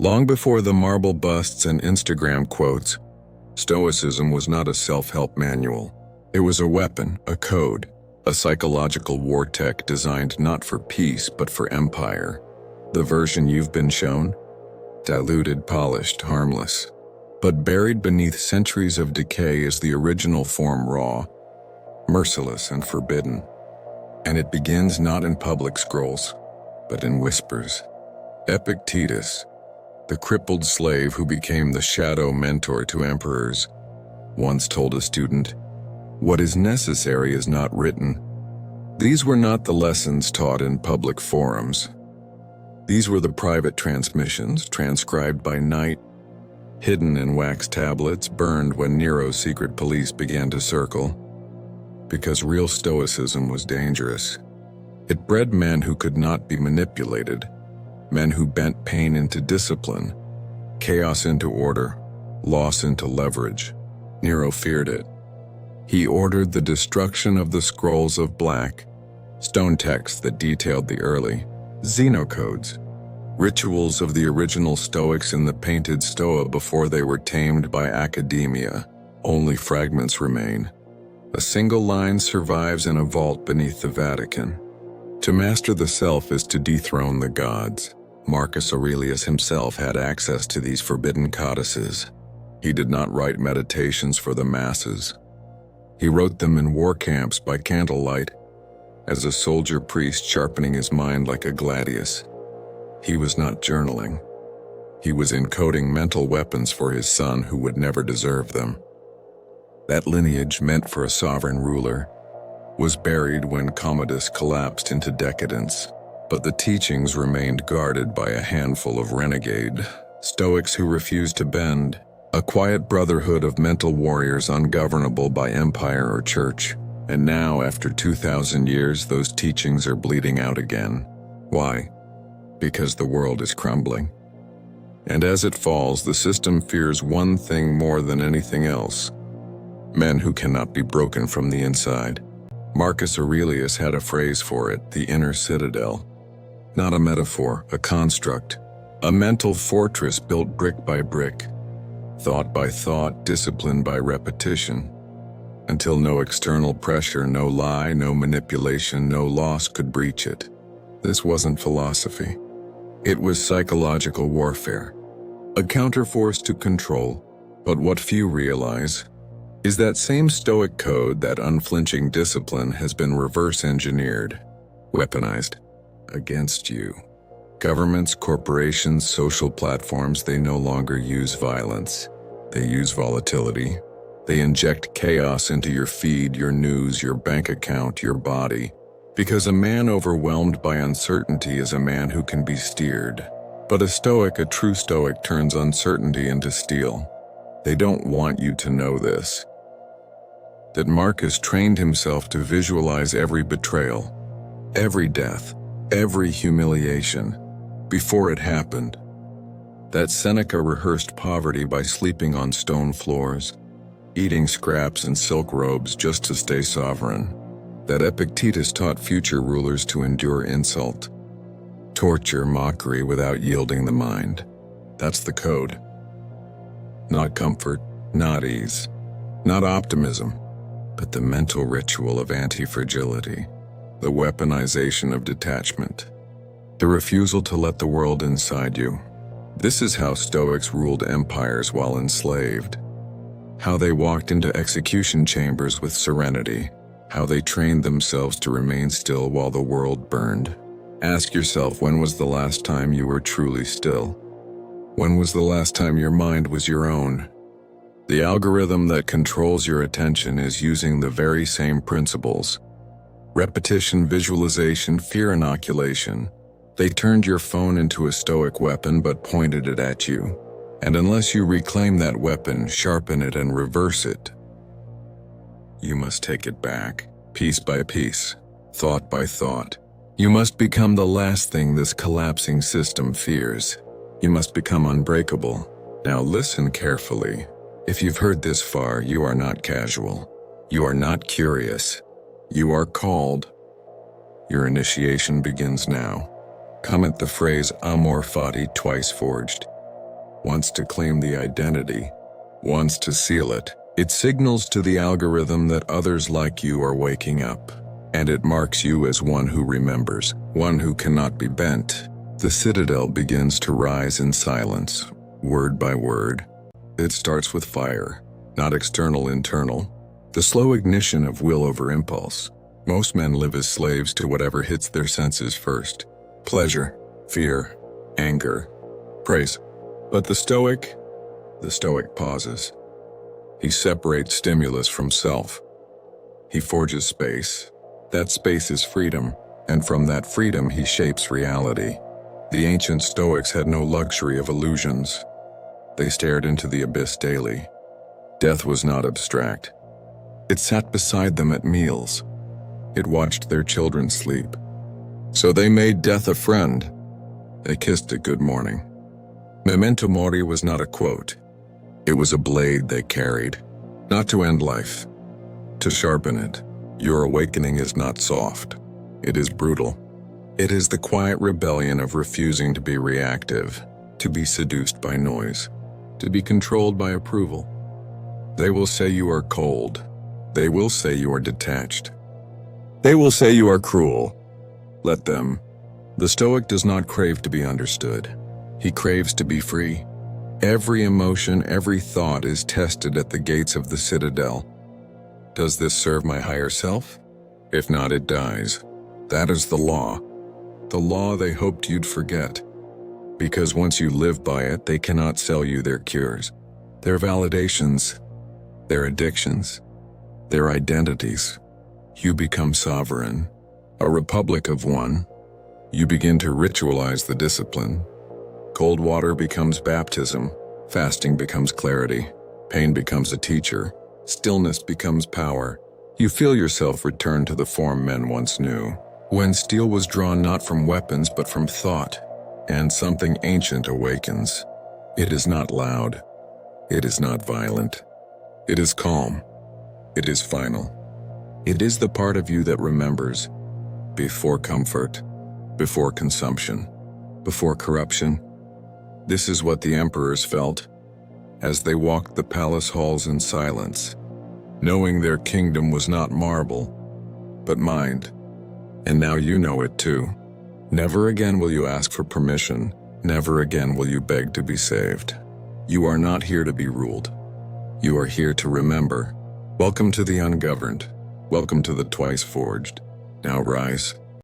Long before the marble busts and Instagram quotes, Stoicism was not a self-help manual. It was a weapon, a code, a psychological war tech designed not for peace but for empire. The version you've been shown? Diluted, polished, harmless. But buried beneath centuries of decay is the original form, raw, merciless, and forbidden. And it begins not in public scrolls, but in whispers. Epictetus, the crippled slave who became the shadow mentor to emperors, once told a student, "What is necessary is not written." These were not the lessons taught in public forums. These were the private transmissions, transcribed by night, hidden in wax tablets, burned when Nero's secret police began to circle. Because real Stoicism was dangerous. It bred men who could not be manipulated, men who bent pain into discipline, chaos into order, loss into leverage. Nero feared it. He ordered the destruction of the scrolls of black, stone texts that detailed the early xenocodes, rituals of the original Stoics in the painted stoa before they were tamed by academia. Only fragments remain. A single line survives in a vault beneath the Vatican. To master the self is to dethrone the gods. Marcus Aurelius himself had access to these forbidden codices. He did not write meditations for the masses. He wrote them in war camps by candlelight, as a soldier priest sharpening his mind like a gladius. He was not journaling. He was encoding mental weapons for his son who would never deserve them. That lineage, meant for a sovereign ruler, was buried when Commodus collapsed into decadence, but the teachings remained guarded by a handful of renegade Stoics who refused to bend, a quiet brotherhood of mental warriors ungovernable by empire or church. And now, after 2,000 years, those teachings are bleeding out again. Why? Because the world is crumbling. And as it falls, the system fears one thing more than anything else: men who cannot be broken from the inside. Marcus Aurelius had a phrase for it: the inner citadel. Not a metaphor, a construct, a mental fortress built brick by brick, thought by thought, discipline by repetition, until no external pressure, no lie, no manipulation, no loss could breach it. This wasn't philosophy. It was psychological warfare, a counterforce to control. But what few realize is that same Stoic code, that unflinching discipline, has been reverse-engineered, weaponized against you. Governments, corporations, social platforms, they no longer use violence. They use volatility. They inject chaos into your feed, your news, your bank account, your body. Because a man overwhelmed by uncertainty is a man who can be steered. But a Stoic, a true Stoic, turns uncertainty into steel. They don't want you to know this. That Marcus trained himself to visualize every betrayal, every death, every humiliation, before it happened. That Seneca rehearsed poverty by sleeping on stone floors, eating scraps and silk robes just to stay sovereign. That Epictetus taught future rulers to endure insult, torture, mockery without yielding the mind. That's the code. Not comfort, not ease, not optimism, but the mental ritual of anti-fragility, the weaponization of detachment, the refusal to let the world inside you. This is how Stoics ruled empires while enslaved, how they walked into execution chambers with serenity, how they trained themselves to remain still while the world burned. Ask yourself, when was the last time you were truly still? When was the last time your mind was your own? The algorithm that controls your attention is using the very same principles: repetition, visualization, fear inoculation. They turned your phone into a Stoic weapon but pointed it at you. And unless you reclaim that weapon, sharpen it, and reverse it, you must take it back, piece by piece, thought by thought. You must become the last thing this collapsing system fears. You must become unbreakable. Now listen carefully. If you've heard this far, you are not casual. You are not curious. You are called. Your initiation begins now. Comment the phrase Amor, Fati, twice forged. wants to claim the identity, wants to seal it. It signals to the algorithm that others like you are waking up, and it marks you as one who remembers, one who cannot be bent. The citadel begins to rise in silence, word by word. It starts with fire, not external, internal, the slow ignition of will over impulse. Most men live as slaves to whatever hits their senses first. Pleasure, fear, anger, praise. But the Stoic pauses. He separates stimulus from self. He forges space. That space is freedom, and from that freedom he shapes reality. The ancient Stoics had no luxury of illusions. They stared into the abyss daily. Death was not abstract. It sat beside them at meals. It watched their children sleep. So they made death a friend. They kissed it good morning. Memento mori was not a quote. It was a blade they carried, not to end life, to sharpen it. Your awakening is not soft. It is brutal. It is the quiet rebellion of refusing to be reactive, to be seduced by noise, to be controlled by approval. They will say you are cold. They will say you are detached. They will say you are cruel. Let them. The Stoic does not crave to be understood. He craves to be free. Every emotion, every thought is tested at the gates of the citadel. Does this serve my higher self? If not, it dies. That is the law they hoped you'd forget. Because once you live by it, they cannot sell you their cures, their validations, their addictions, their identities. You become sovereign, a republic of one. You begin to ritualize the discipline. Cold water becomes baptism, fasting becomes clarity, pain becomes a teacher, stillness becomes power. You feel yourself return to the form men once knew, when steel was drawn not from weapons but from thought, and something ancient awakens. It is not loud. It is not violent. It is calm. It is final. It is the part of you that remembers, before comfort, before consumption, before corruption. This is what the emperors felt as they walked the palace halls in silence, knowing their kingdom was not marble, but mind. And now you know it too. Never again will you ask for permission. Never again will you beg to be saved. You are not here to be ruled. You are here to remember. Welcome to the ungoverned. Welcome to the twice forged. Now rise.